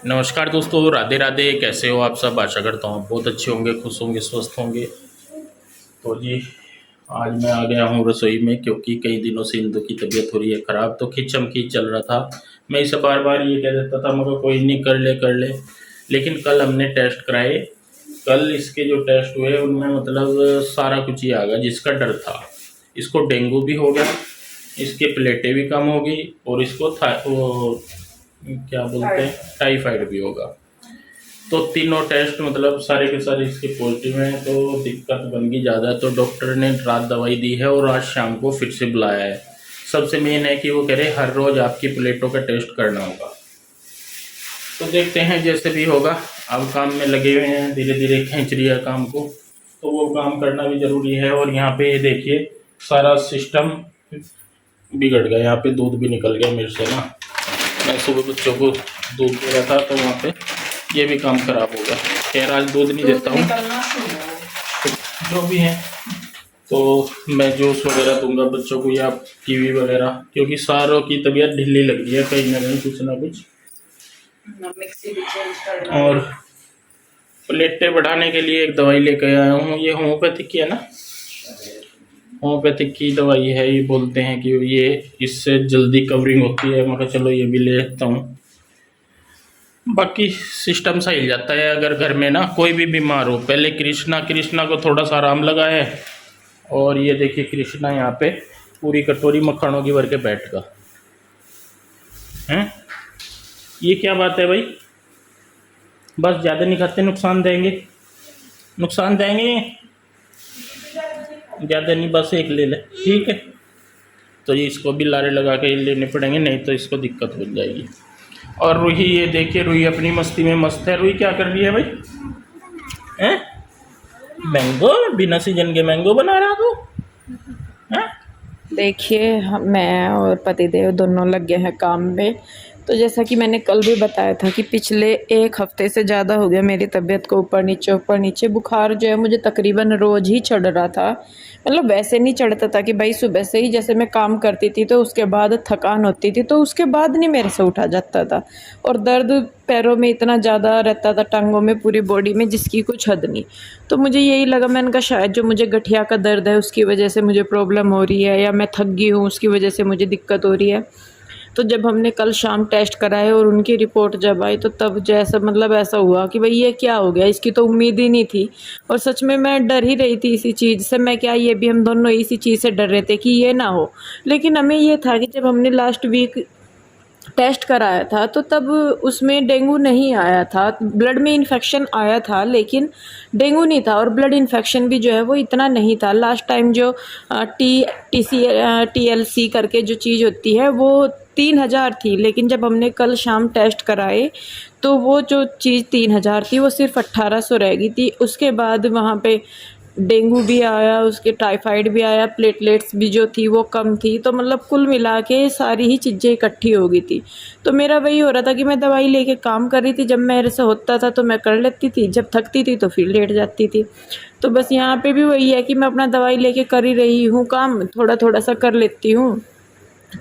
नमस्कार दोस्तों, राधे राधे। कैसे हो आप सब? आशा करता हूँ बहुत अच्छे होंगे, खुश होंगे, स्वस्थ होंगे। तो जी, आज मैं आ गया हूँ रसोई में क्योंकि कई दिनों से इंदु की तबीयत हो रही है ख़राब। तो खिंचम खींच चल रहा था। मैं इसे बार बार ये कह देता था मगर कोई नहीं, कर ले कर ले। लेकिन कल हमने टेस्ट कराए। कल इसके जो टेस्ट हुए उनमें मतलब सारा कुछ ही आ गया जिसका डर था। इसको डेंगू भी हो गया, इसके प्लेटें भी कम हो गई और इसको वो क्या बोलते हैं, टाइफाइड भी होगा। तो तीनों टेस्ट मतलब सारे के सारे इसके पॉजिटिव हैं। तो दिक्कत बन गई ज़्यादा। तो डॉक्टर ने रात दवाई दी है और आज शाम को फिर से बुलाया है। सबसे मेन है कि वो कह रहे हर रोज़ आपकी प्लेटों का टेस्ट करना होगा। तो देखते हैं जैसे भी होगा। अब काम में लगे हुए हैं, धीरे धीरे खींच रही है काम को। तो वो काम करना भी ज़रूरी है। और यहाँ पे ये देखिए सारा सिस्टम बिगड़ गया। यहाँ पे दूध भी निकल गया मेरे से ना। मैं सुबह बच्चों को दूध दे रहा था तो वहाँ पे ये भी काम खराब हो गया। खैर आज दूध नहीं देता हूँ, जो भी है। तो मैं जूस वगैरह दूंगा बच्चों को या कीवी वगैरह, क्योंकि सारों की तबीयत ढीली लग रही है कहीं ना कहीं, कुछ ना कुछ। और प्लेटें बढ़ाने के लिए एक दवाई लेकर आया हूँ। ये होम्योपैथिक की है ना, होम्योपैथिक की दवाई है। ये बोलते हैं कि ये इससे जल्दी कवरिंग होती है। मैं चलो ये भी ले लेता हूँ। बाकी सिस्टम सही हिल जाता है अगर घर में ना कोई भी बीमार हो। पहले कृष्णा को थोड़ा सा आराम लगा है। और ये देखिए कृष्णा यहाँ पे पूरी कटोरी मक्खनों की भर के बैठ गया है। ये क्या बात है भाई? बस ज़्यादा नहीं खाते, नुकसान देंगे, नुकसान देंगे। ज़्यादा नहीं, बस एक ले ले, ठीक है। तो ये इसको भी लारे लगा के लेने पड़ेंगे, नहीं तो इसको दिक्कत हो जाएगी। और रूही, ये देखिए रूही अपनी मस्ती में मस्त है। रूही क्या कर रही है भाई? हैं? मैंगो, बिना सीजन के मैंगो बना रहा तू? हैं? देखिए मैं और पतिदेव दोनों लग गए हैं काम में। तो जैसा कि मैंने कल भी बताया था कि पिछले एक हफ्ते से ज़्यादा हो गया मेरी तबीयत को ऊपर नीचे। बुखार जो है मुझे तकरीबन रोज़ ही चढ़ रहा था। मतलब वैसे नहीं चढ़ता था कि भाई सुबह से ही जैसे मैं काम करती थी तो उसके बाद थकान होती थी तो उसके बाद नहीं मेरे से उठा जाता था। और दर्द पैरों में इतना ज़्यादा रहता था, टांगों में, पूरी बॉडी में, जिसकी कुछ हद नहीं। तो मुझे यही लगा, मैंने कहा शायद जो मुझे गठिया का दर्द है उसकी वजह से मुझे प्रॉब्लम हो रही है, या मैं थक गई हूँ उसकी वजह से मुझे दिक्कत हो रही है। तो जब हमने कल शाम टेस्ट कराए और उनकी रिपोर्ट जब आई तो तब जैसा मतलब ऐसा हुआ कि भाई ये क्या हो गया, इसकी तो उम्मीद ही नहीं थी। और सच में मैं डर ही रही थी इसी चीज़ से। मैं क्या, ये भी हम दोनों इसी चीज़ से डर रहे थे कि ये ना हो। लेकिन हमें ये था कि जब हमने लास्ट वीक टेस्ट कराया था तो तब उसमें डेंगू नहीं आया था। ब्लड में इन्फेक्शन आया था लेकिन डेंगू नहीं था। और ब्लड इन्फेक्शन भी जो है वो इतना नहीं था। लास्ट टाइम जो TLC करके जो चीज़ होती है वो 3000 थी, लेकिन जब हमने कल शाम टेस्ट कराए तो वो जो चीज़ 3000 थी वो सिर्फ 1800 रह गई थी। उसके बाद वहाँ पे डेंगू भी आया, उसके टाइफाइड भी आया, प्लेटलेट्स भी जो थी वो कम थी। तो मतलब कुल मिला के सारी ही चीज़ें इकट्ठी हो गई थी। तो मेरा वही हो रहा था कि मैं दवाई लेके काम कर रही थी। जब मेरे से होता था तो मैं कर लेती थी, जब थकती थी तो फिर लेट जाती थी। तो बस यहाँ पे भी वही है कि मैं अपना दवाई लेके कर ही रही हूँ काम, थोड़ा थोड़ा सा कर लेती हूँ।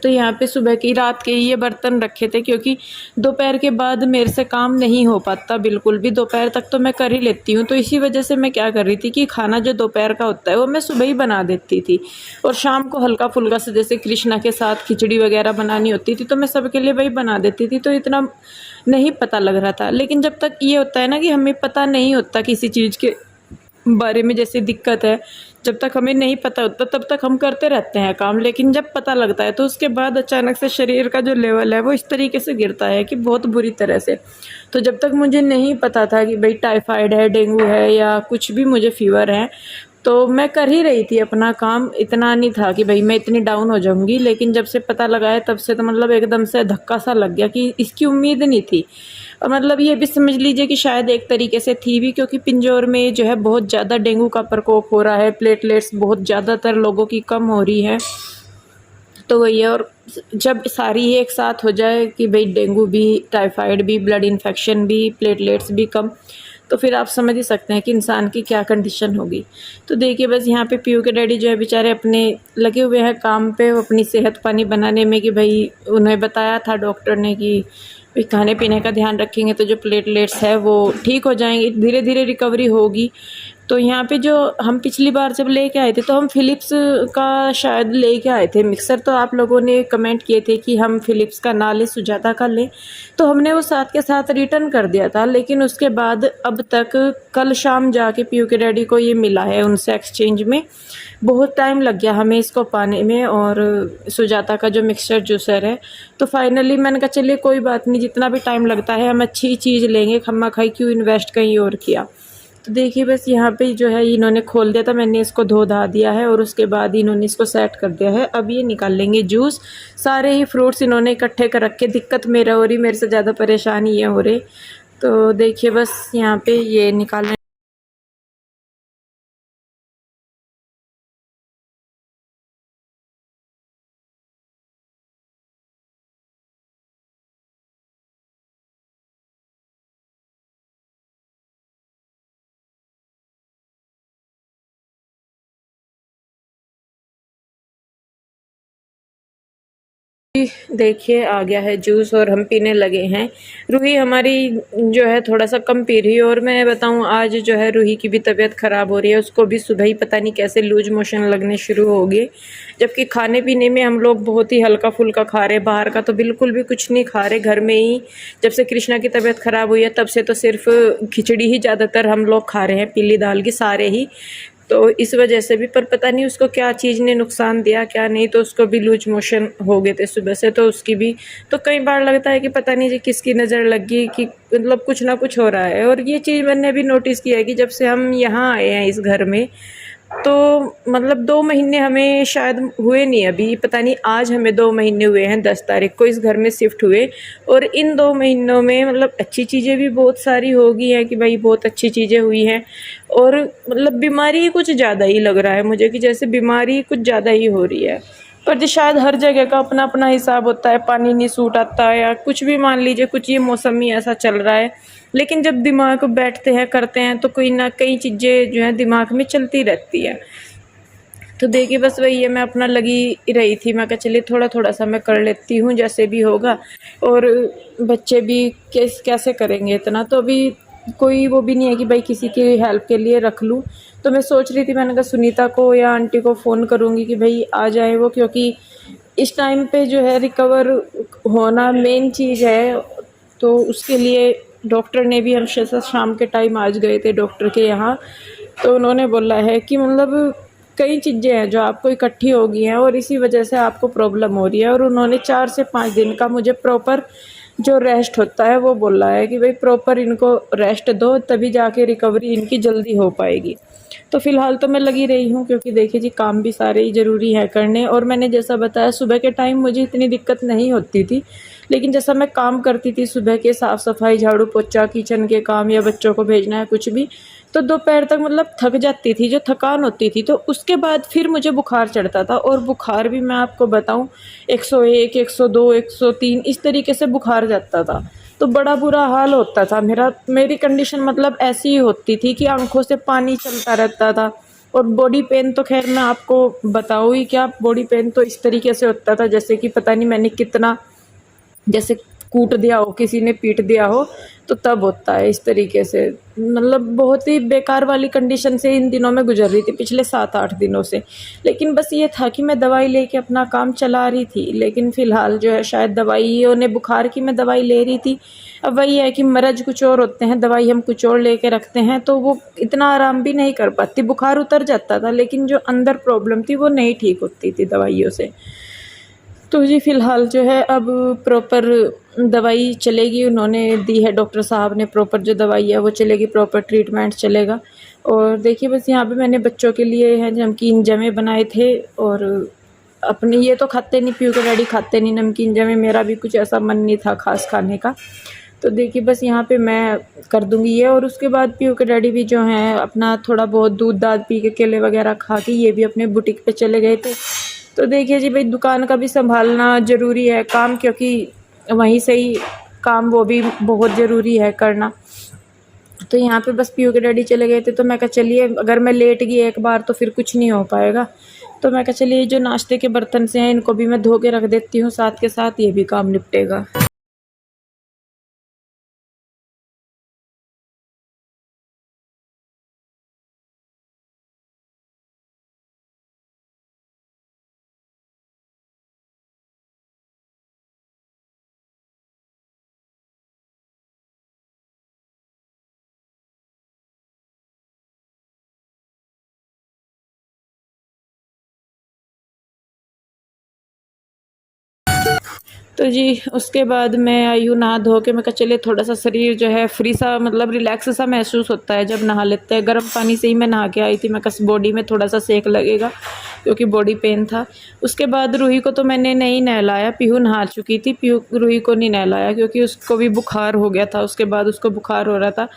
तो यहाँ पे सुबह की रात के ये बर्तन रखे थे क्योंकि दोपहर के बाद मेरे से काम नहीं हो पाता बिल्कुल भी। दोपहर तक तो मैं कर ही लेती हूँ। तो इसी वजह से मैं क्या कर रही थी कि खाना जो दोपहर का होता है वो मैं सुबह ही बना देती थी। और शाम को हल्का फुल्का से जैसे कृष्णा के साथ खिचड़ी वगैरह बनानी होती थी तो मैं सबके लिए वही बना देती थी। तो इतना नहीं पता लग रहा था। लेकिन जब तक ये होता है ना कि हमें पता नहीं होता किसी चीज़ के बारे में, जैसे दिक्कत है, जब तक हमें नहीं पता होता तब तक हम करते रहते हैं काम। लेकिन जब पता लगता है तो उसके बाद अचानक से शरीर का जो लेवल है वो इस तरीके से गिरता है कि बहुत बुरी तरह से। तो जब तक मुझे नहीं पता था कि भाई टाइफाइड है, डेंगू है या कुछ भी मुझे फीवर है, तो मैं कर ही रही थी अपना काम। इतना नहीं था कि भाई मैं इतनी डाउन हो जाऊंगी। लेकिन जब से पता लगा है तब से तो मतलब एकदम से धक्का सा लग गया कि इसकी उम्मीद नहीं थी। और मतलब ये भी समझ लीजिए कि शायद एक तरीके से थी भी, क्योंकि पिंजौर में जो है बहुत ज़्यादा डेंगू का प्रकोप हो रहा है। प्लेटलेट्स बहुत ज़्यादातर लोगों की कम हो रही है। तो वही है। और जब सारी एक साथ हो जाए कि भाई डेंगू भी, टाइफाइड भी, ब्लड इन्फेक्शन भी, प्लेटलेट्स भी कम, तो फिर आप समझ ही सकते हैं कि इंसान की क्या कंडीशन होगी। तो देखिए बस यहाँ पे पीयू के डैडी जो है बेचारे अपने लगे हुए हैं काम पे, वो अपनी सेहत पानी बनाने में कि भाई उन्हें बताया था डॉक्टर ने कि भी खाने पीने का ध्यान रखेंगे तो जो प्लेटलेट्स है वो ठीक हो जाएंगी, धीरे धीरे रिकवरी होगी। तो यहाँ पे जो हम पिछली बार जब लेके आए थे तो हम फ़िलिप्स का शायद लेके आए थे मिक्सर, तो आप लोगों ने कमेंट किए थे कि हम फ़िलिप्स का ना लें, सुजाता का लें, तो हमने वो साथ के साथ रिटर्न कर दिया था। लेकिन उसके बाद अब तक कल शाम जाके पीयू के डैडी को ये मिला है उनसे एक्सचेंज में। बहुत टाइम लग गया हमें इसको पाने में, और सुजाता का जो मिक्सचर जूसर है। तो फाइनली मैंने कहा चलिए कोई बात नहीं, जितना भी टाइम लगता है हम अच्छी चीज़ लेंगे, खम्मा खाई क्यों इन्वेस्ट कहीं और किया। तो देखिए बस यहाँ पे जो है इन्होंने खोल दिया था, मैंने इसको धो धा दिया है और उसके बाद इन्होंने इसको सेट कर दिया है। अब ये निकाल लेंगे जूस। सारे ही फ्रूट्स इन्होंने इकट्ठे कर रखे, दिक्कत मेरा हो रही, मेरे से ज़्यादा परेशानी ये हो रही। तो देखिए बस यहाँ पे ये निकाल देखिए आ गया है जूस और हम पीने लगे हैं। रूही हमारी जो है थोड़ा सा कम पी रही है, और मैं बताऊं आज जो है रूही की भी तबीयत ख़राब हो रही है, उसको भी सुबह ही पता नहीं कैसे लूज मोशन लगने शुरू हो गए। जबकि खाने पीने में हम लोग बहुत ही हल्का फुल्का खा रहे, बाहर का तो बिल्कुल भी कुछ नहीं खा रहे। घर में ही जब से कृष्णा की तबीयत ख़राब हुई है तब से तो सिर्फ खिचड़ी ही ज़्यादातर हम लोग खा रहे हैं, पीली दाल की सारे ही। तो इस वजह से भी, पर पता नहीं उसको क्या चीज़ ने नुकसान दिया क्या नहीं, तो उसको भी लूज मोशन हो गए थे सुबह से। तो उसकी भी, तो कई बार लगता है कि पता नहीं जी किसकी नज़र लग गई कि मतलब कुछ ना कुछ हो रहा है। और ये चीज़ मैंने भी नोटिस किया है कि जब से हम यहाँ आए हैं इस घर में, तो मतलब 2 महीने हमें शायद हुए नहीं, अभी पता नहीं आज हमें 2 महीने हुए हैं, 10 तारीख को इस घर में शिफ्ट हुए। और इन 2 महीनों में मतलब अच्छी चीज़ें भी बहुत सारी हो गई हैं कि भाई बहुत अच्छी चीज़ें हुई हैं। और मतलब बीमारी कुछ ज़्यादा ही लग रहा है मुझे कि जैसे बीमारी कुछ ज़्यादा ही हो रही है। पर जी शायद हर जगह का अपना अपना हिसाब होता है, पानी नहीं सूट आता है या कुछ भी, मान लीजिए कुछ ये मौसम ही ऐसा चल रहा है। लेकिन जब दिमाग बैठते हैं करते हैं तो कोई ना कई चीज़ें जो है दिमाग में चलती रहती है। तो देखिए बस वही है, मैं अपना लगी रही थी, मैं कहा चलिए थोड़ा थोड़ा सा मैं कर लेती हूँ जैसे भी होगा। और बच्चे भी कैसे करेंगे इतना, तो अभी कोई वो भी नहीं है कि भाई किसी की हेल्प के लिए रख लूँ। तो मैं सोच रही थी, मैंने कहा सुनीता को या आंटी को फ़ोन करूँगी कि भाई आ जाए वो, क्योंकि इस टाइम पे जो है रिकवर होना मेन चीज़ है। तो उसके लिए डॉक्टर ने भी, हम शाम के टाइम आज गए थे डॉक्टर के यहाँ, तो उन्होंने बोला है कि मतलब कई चीज़ें हैं जो आपको इकट्ठी हो गई हैं और इसी वजह से आपको प्रॉब्लम हो रही है। और उन्होंने 4 से 5 दिन का मुझे प्रॉपर जो रेस्ट होता है वो बोला है कि भाई प्रॉपर इनको रेस्ट दो, तभी जाके रिकवरी इनकी जल्दी हो पाएगी। तो फ़िलहाल तो मैं लगी रही हूँ, क्योंकि देखिए जी काम भी सारे ही ज़रूरी है करने। और मैंने जैसा बताया सुबह के टाइम मुझे इतनी दिक्कत नहीं होती थी, लेकिन जैसा मैं काम करती थी सुबह के साफ़ सफाई, झाड़ू पोछा, किचन के काम या बच्चों को भेजना है कुछ भी, तो दोपहर तक मतलब थक जाती थी, जो थकान होती थी। तो उसके बाद फिर मुझे बुखार चढ़ता था, और बुखार भी मैं आपको बताऊं 101, 102, 103 इस तरीके से बुखार जाता था। तो बड़ा बुरा हाल होता था मेरी कंडीशन मतलब ऐसी ही होती थी कि आंखों से पानी चलता रहता था। और बॉडी पेन तो खैर मैं आपको बताऊँ ही क्या, बॉडी पेन तो इस तरीके से होता था जैसे कि पता नहीं मैंने कितना, जैसे कूट दिया हो, किसी ने पीट दिया हो, तो तब होता है इस तरीके से। मतलब बहुत ही बेकार वाली कंडीशन से इन दिनों में गुजर रही थी, पिछले 7-8 दिनों से। लेकिन बस ये था कि मैं दवाई लेके अपना काम चला रही थी, लेकिन फ़िलहाल जो है शायद दवाइयों ने, बुखार की मैं दवाई ले रही थी। अब वही है कि मरज कुछ और होते हैं, दवाई हम कुछ और लेके रखते हैं, तो वो इतना आराम भी नहीं कर पाती। बुखार उतर जाता था लेकिन जो अंदर प्रॉब्लम थी वो नहीं ठीक होती थी दवाइयों से। तो जी फ़िलहाल जो है अब प्रॉपर दवाई चलेगी, उन्होंने दी है डॉक्टर साहब ने, प्रॉपर जो दवाई है वो चलेगी, प्रॉपर ट्रीटमेंट चलेगा। और देखिए बस यहाँ पे मैंने बच्चों के लिए है नमकीन जमे बनाए थे, और अपने ये तो खाते नहीं, पीयू के डैडी खाते नहीं नमकीन जमे, मेरा भी कुछ ऐसा मन नहीं था खास खाने का। तो देखिए बस यहाँ पे मैं कर दूँगी ये, और उसके बाद पीयू के डैडी भी जो हैं अपना थोड़ा बहुत दूध दाद पी के, केले वगैरह खा के ये भी अपने बुटीक पे चले गए थे। तो देखिए जी भाई दुकान का भी संभालना ज़रूरी है काम, क्योंकि वहीं से ही काम वो भी बहुत ज़रूरी है करना। तो यहाँ पे बस पीयू के डैडी चले गए थे, तो मैं कहा चलिए अगर मैं लेट गई एक बार तो फिर कुछ नहीं हो पाएगा। तो मैं कहा चलिए जो नाश्ते के बर्तन से हैं इनको भी मैं धो के रख देती हूँ, साथ के साथ ये भी काम निपटेगा। तो जी उसके बाद मैं आई हूँ नहा धो के। मैं कहा चलिए थोड़ा सा शरीर जो है फ्री सा मतलब रिलैक्स सा महसूस होता है जब नहा लेते हैं। गर्म पानी से ही मैं नहा के आई थी। मैं कहा बॉडी में थोड़ा सा सेक लगेगा क्योंकि बॉडी पेन था। उसके बाद रूही को तो मैंने नहीं नहलाया, पीहू नहा चुकी थी। पीहू रूही को नहीं नहलाया क्योंकि उसको भी बुखार हो गया था। उसके बाद उसको बुखार हो रहा था।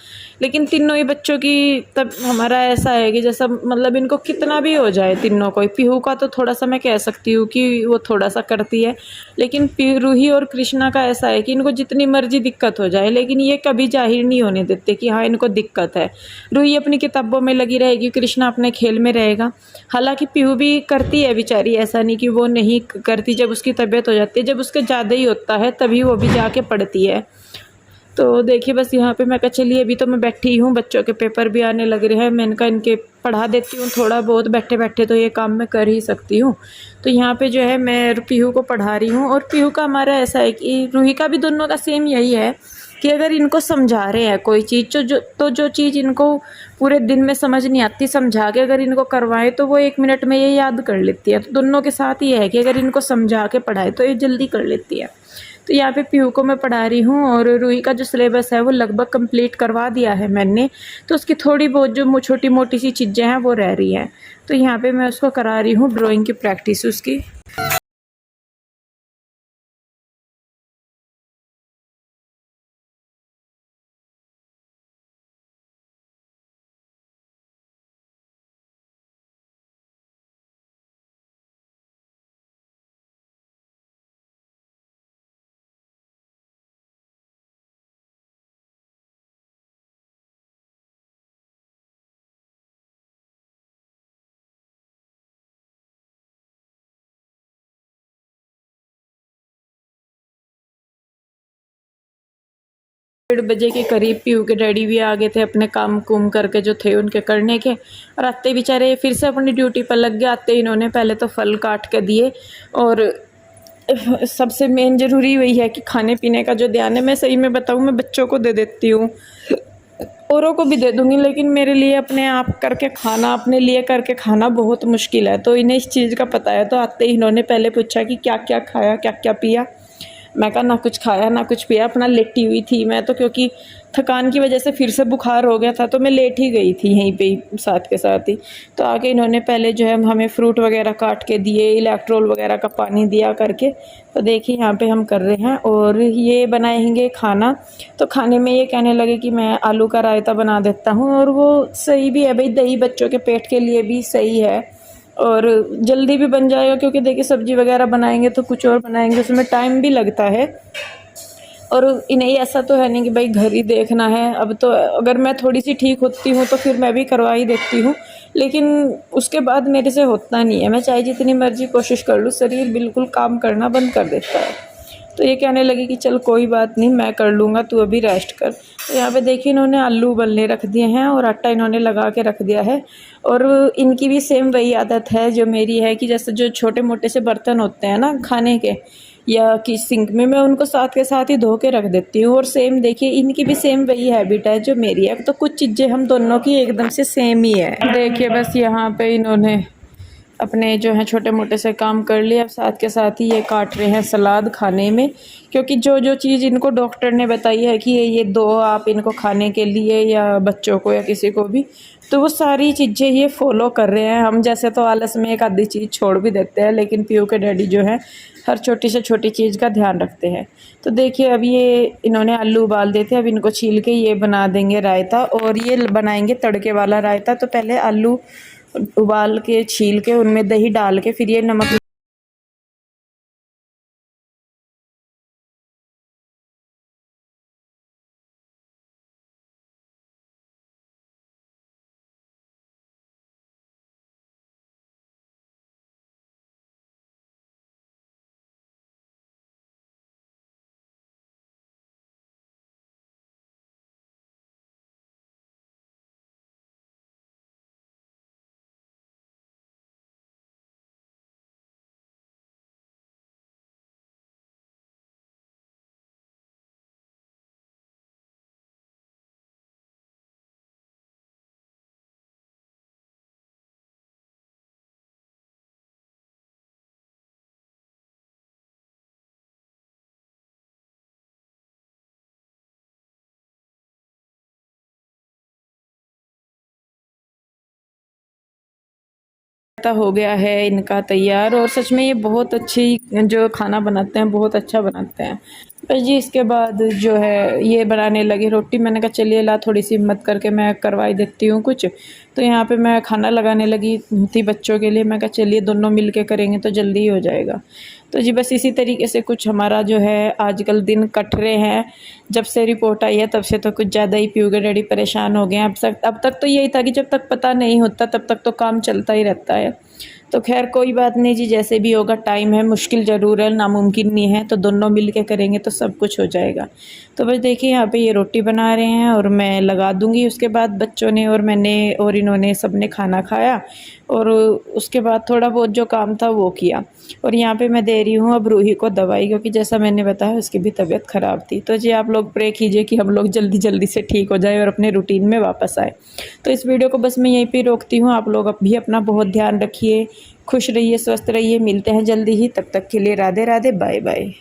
लेकिन तीनों ही बच्चों की तब हमारा ऐसा है कि जैसा मतलब इनको कितना भी हो जाए तीनों को, पीहू का तो थोड़ा सा मैं कह सकती हूँ कि वो थोड़ा सा करती है, लेकिन रूही और कृष्णा का ऐसा है कि इनको जितनी मर्जी दिक्कत हो जाए लेकिन ये कभी जाहिर नहीं होने देते कि हाँ इनको दिक्कत है। रूही अपनी किताबों में लगी रहेगी, कृष्णा अपने खेल में रहेगा। हालांकि पीहू भी करती है बेचारी, ऐसा नहीं कि वो नहीं करती। जब उसकी तबीयत हो जाती है, जब उसके ज़्यादा ही होता है तभी वो भी जाके पढ़ती है। तो देखिए बस यहाँ पे मैं कहा चलिए अभी तो मैं बैठी हूँ, बच्चों के पेपर भी आने लग रहे हैं। मैंने कहा इनके पढ़ा देती हूँ थोड़ा बहुत, बैठे बैठे तो ये काम मैं कर ही सकती हूँ। तो यहाँ पे जो है मैं पीहू को पढ़ा रही हूँ। और पीहू का हमारा ऐसा है कि रूही का भी दोनों का सेम यही है कि अगर इनको समझा रहे हैं कोई चीज़ जो चीज़ इनको पूरे दिन में समझ नहीं आती, समझा के अगर इनको करवाएं तो वो 1 मिनट में ये याद कर लेती है। तो दोनों के साथ ये है कि अगर इनको समझा के पढ़ाए तो ये जल्दी कर लेती है। तो यहाँ पे पीहू को मैं पढ़ा रही हूँ और रूही का जो सिलेबस है वो लगभग कंप्लीट करवा दिया है मैंने। तो उसकी थोड़ी बहुत जो छोटी मोटी सी चीज़ें हैं वो रह रही हैं। तो यहाँ पे मैं उसको करा रही हूँ ड्राइंग की प्रैक्टिस उसकी। डेढ़ बजे के करीब पीहू के डैडी भी आ गए थे अपने काम कुम करके जो थे उनके करने के। और आते बेचारे फिर से अपनी ड्यूटी पर लग गए। आते इन्होंने पहले तो फल काट के दिए और सबसे मेन ज़रूरी वही है कि खाने पीने का जो ध्यान है, मैं सही में बताऊँ मैं बच्चों को दे देती हूँ, औरों को भी दे दूँगी, लेकिन मेरे लिए अपने आप करके खाना, अपने लिए करके खाना बहुत मुश्किल है। तो इन्हें इस चीज़ का पता है। तो आते ही इन्होंने पहले पूछा कि क्या क्या खाया, क्या क्या पिया। मैं कहा ना कुछ खाया ना कुछ पिया, अपना लेटी हुई थी मैं तो, क्योंकि थकान की वजह से फिर से बुखार हो गया था तो मैं लेट ही गई थी यहीं पे ही साथ के साथ ही। तो आके इन्होंने पहले जो है हमें फ्रूट वगैरह काट के दिए, इलेक्ट्रोल वगैरह का पानी दिया करके। तो देखिए यहाँ पे हम कर रहे हैं और ये बनाएंगे खाना। तो खाने में ये कहने लगे कि मैं आलू का रायता बना देता हूँ, और वो सही भी है भाई, दही बच्चों के पेट के लिए भी सही है और जल्दी भी बन जाएगा। क्योंकि देखिए सब्जी वगैरह बनाएंगे तो कुछ और बनाएंगे, उसमें टाइम भी लगता है। और इन्हें ऐसा तो है नहीं कि भाई घर ही देखना है। अब तो अगर मैं थोड़ी सी ठीक होती हूँ तो फिर मैं भी करवा ही देती हूँ, लेकिन उसके बाद मेरे से होता नहीं है। मैं चाहे जितनी मर्जी कोशिश कर लूँ, शरीर बिल्कुल काम करना बंद कर देता है। तो ये कहने लगी कि चल कोई बात नहीं, मैं कर लूँगा, तू अभी रेस्ट कर। तो यहाँ पे देखिए इन्होंने आलू उबलने रख दिए हैं और आटा इन्होंने लगा के रख दिया है। और इनकी भी सेम वही आदत है जो मेरी है कि जैसे जो छोटे मोटे से बर्तन होते हैं ना खाने के या कि सिंक में, मैं उनको साथ के साथ ही धो के रख देती हूँ। और सेम देखिए इनकी भी सेम वही हैबिट है जो मेरी है। तो कुछ चीज़ें हम दोनों की एकदम से सेम ही है। देखिए बस यहाँ पे इन्होंने अपने जो है छोटे मोटे से काम कर लिया, अब साथ के साथ ही ये काट रहे हैं सलाद खाने में। क्योंकि जो जो चीज़ इनको डॉक्टर ने बताई है कि ये दो आप इनको खाने के लिए या बच्चों को या किसी को भी, तो वो सारी चीज़ें ये फॉलो कर रहे हैं। हम जैसे तो आलस में एक आधी चीज़ छोड़ भी देते हैं, लेकिन पीयू के डैडी जो है हर छोटी से छोटी चीज़ का ध्यान रखते हैं। तो देखिए अब ये इन्होंने आलू उबाल देते, अब इनको छील के ये बना देंगे रायता, और ये बनाएंगे तड़के वाला रायता। तो पहले आलू उबाल के छील के उनमें दही डाल के फिर ये नमक हो गया है इनका तैयार, और सच में ये बहुत अच्छी जो खाना बनाते हैं, बहुत अच्छा बनाते हैं। बस जी इसके बाद जो है ये बनाने लगी रोटी। मैंने कहा चलिए ला थोड़ी सी हिम्मत करके मैं करवाई देती हूँ कुछ। तो यहाँ पे मैं खाना लगाने लगी थी बच्चों के लिए। मैं कहा चलिए दोनों मिल के करेंगे तो जल्दी ही हो जाएगा। तो जी बस इसी तरीके से कुछ हमारा जो है आजकल दिन कट रहे हैं। जब से रिपोर्ट आई है तब से तो कुछ ज़्यादा ही पीयूगे डैडी परेशान हो गए हैं। अब तक तो यही था कि जब तक पता नहीं होता तब तक तो काम चलता ही रहता है। तो खैर कोई बात नहीं जी, जैसे भी होगा, टाइम है, मुश्किल ज़रूर है, नामुमकिन नहीं है, तो दोनों मिल के करेंगे तो सब कुछ हो जाएगा। तो बस देखिए यहाँ पे ये रोटी बना रहे हैं और मैं लगा दूँगी। उसके बाद बच्चों ने और मैंने और इन्होंने सब ने खाना खाया और उसके बाद थोड़ा बहुत जो काम था वो किया। और यहाँ पे मैं दे रही हूँ अब रूही को दवाई, क्योंकि जैसा मैंने बताया उसकी भी तबीयत ख़राब थी। तो जी आप लोग प्रे कीजिए कि हम लोग जल्दी जल्दी से ठीक हो जाए और अपने रूटीन में वापस आए। तो इस वीडियो को बस मैं यहीं पे रोकती हूँ। आप लोग भी अपना बहुत ध्यान रखिए, खुश रहिए, स्वस्थ रहिए। मिलते हैं जल्दी ही, तब तक के लिए राधे राधे, बाय बाय।